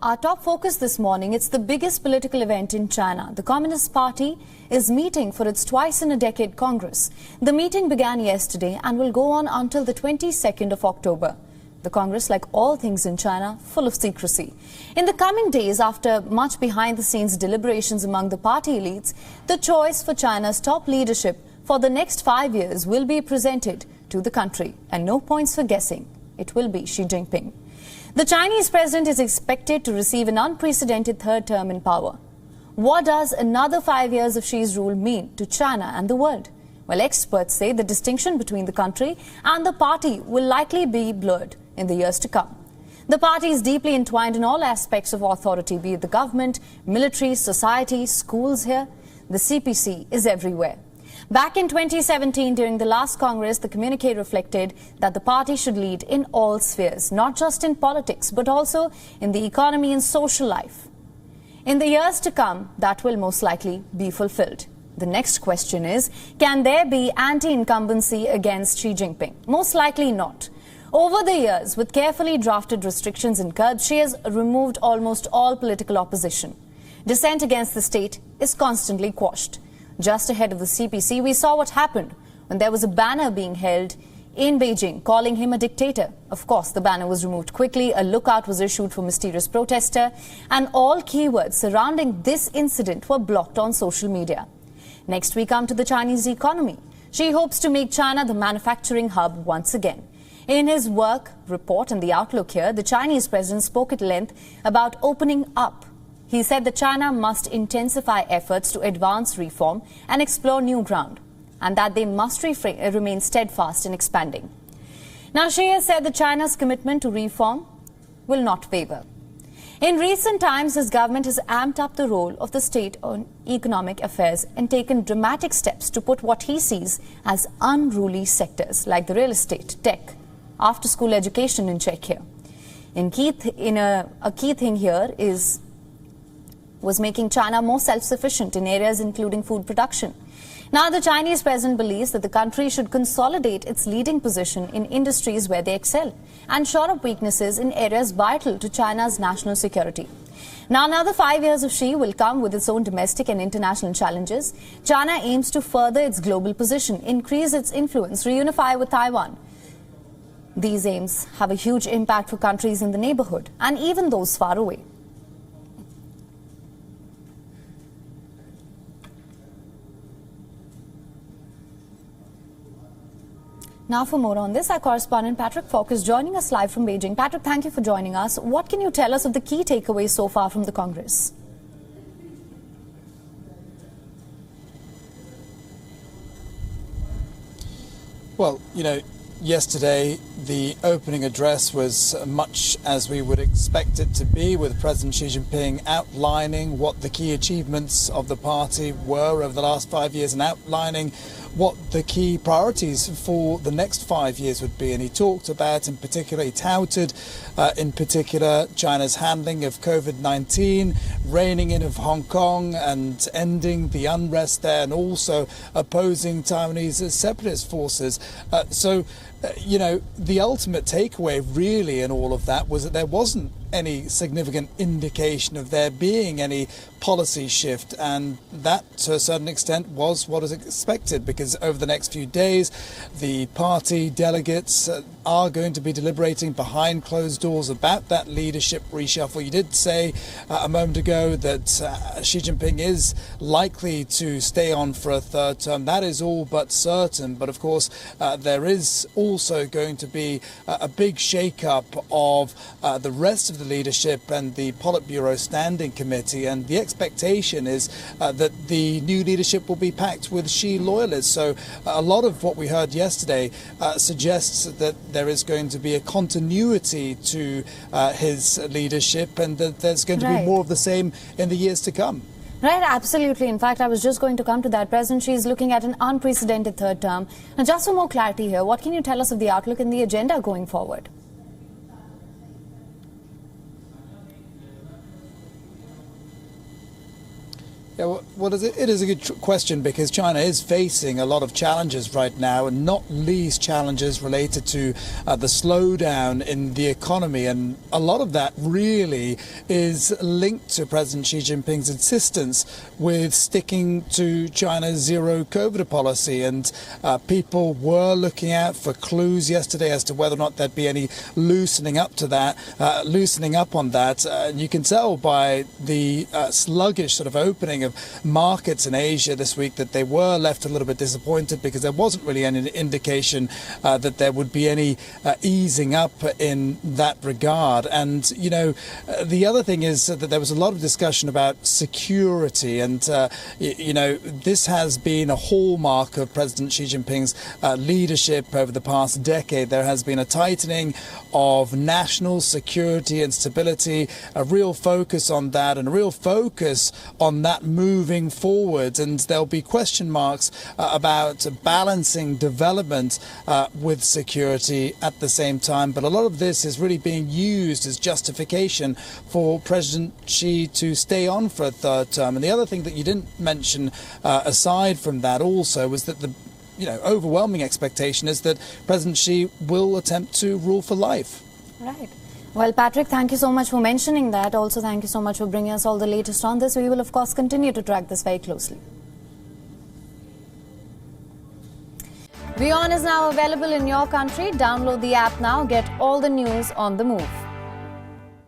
Our top focus this morning, it's the biggest political event in China. The Communist Party is meeting for its twice-in-a-decade Congress. The meeting began yesterday and will go on until the 22nd of October. The Congress, like all things in China, full of secrecy. In the coming days, after much behind-the-scenes deliberations among the party elites, the choice for China's top leadership for the next 5 years will be presented to the country. And no points for guessing. It will be Xi Jinping. The Chinese president is expected to receive an unprecedented third term in power. What does another 5 years of Xi's rule mean to China and the world? Well, experts say the distinction between the country and the party will likely be blurred in the years to come. The party is deeply entwined in all aspects of authority, be it the government, military, society, schools here. The CPC is everywhere. Back in 2017, during the last Congress, the communique reflected that the party should lead in all spheres, not just in politics, but also in the economy and social life. In the years to come, that will most likely be fulfilled. The next question is, can there be anti-incumbency against Xi Jinping? Most likely not. Over the years, with carefully drafted restrictions and curbs, Xi has removed almost all political opposition. Dissent against the state is constantly quashed. Just ahead of the CPC, we saw what happened when there was a banner being held in Beijing calling him a dictator. Of course, the banner was removed quickly, a lookout was issued for mysterious protester, and all keywords surrounding this incident were blocked on social media. Next, we come to the Chinese economy. Xi hopes to make China the manufacturing hub once again. In his work report and the outlook here, the Chinese president spoke at length about opening up. He said that China must intensify efforts to advance reform and explore new ground, and that they must remain steadfast in expanding. Now, Xi has said that China's commitment to reform will not waver. In recent times, his government has amped up the role of the state on economic affairs and taken dramatic steps to put what he sees as unruly sectors like the real estate, tech, after-school education in check here. A key thing here was making China more self-sufficient in areas including food production. Now, the Chinese president believes that the country should consolidate its leading position in industries where they excel and shore up weaknesses in areas vital to China's national security. Now, another 5 years of Xi will come with its own domestic and international challenges. China aims to further its global position, increase its influence, reunify with Taiwan. These aims have a huge impact for countries in the neighborhood and even those far away. Now, for more on this, our correspondent Patrick Falk is joining us live from Beijing. Patrick, thank you for joining us. What can you tell us of the key takeaways so far from the Congress? Well, yesterday the opening address was much as we would expect it to be, with President Xi Jinping outlining what the key achievements of the party were over the last 5 years and outlining what the key priorities for the next 5 years would be. And he talked about, in particular, he touted, in particular, China's handling of COVID-19, reining in of Hong Kong and ending the unrest there, and also opposing Taiwanese separatist forces. The ultimate takeaway really in all of that was that there wasn't any significant indication of there being any policy shift, and that to a certain extent was what is expected, because over the next few days the party delegates are going to be deliberating behind closed doors about that leadership reshuffle. You did say a moment ago that Xi Jinping is likely to stay on for a third term. That is all but certain, but of course there is also going to be a big shake-up of the rest of the leadership and the Politburo Standing Committee, and the expectation is that the new leadership will be packed with Xi loyalists. So a lot of what we heard yesterday suggests that there is going to be a continuity to his leadership, and that there's going to be more of the same in the years to come. Right, absolutely. In fact, I was just going to come to that. President Xi is looking at an unprecedented third term. Now, just for more clarity here, what can you tell us of the outlook and the agenda going forward? Yeah, well, it is a good question, because China is facing a lot of challenges right now, and not least challenges related to the slowdown in the economy. And a lot of that really is linked to President Xi Jinping's insistence with sticking to China's zero COVID policy. And people were looking out for clues yesterday as to whether or not there'd be any loosening up on that. And you can tell by the sluggish sort of opening of markets in Asia this week that they were left a little bit disappointed, because there wasn't really any indication that there would be any easing up in that regard. And, you know, the other thing is that there was a lot of discussion about security. And, you know, this has been a hallmark of President Xi Jinping's leadership over the past decade. There has been a tightening of national security and stability, a real focus on that, and a real focus on that moving forward. And there'll be question marks about balancing development with security at the same time. But a lot of this is really being used as justification for President Xi to stay on for a third term. And the other thing that you didn't mention aside from that also was that the overwhelming expectation is that President Xi will attempt to rule for life. Right. Well, Patrick, thank you so much for mentioning that. Also, thank you so much for bringing us all the latest on this. We will, of course, continue to track this very closely. WION is now available in your country. Download the app now. Get all the news on the move.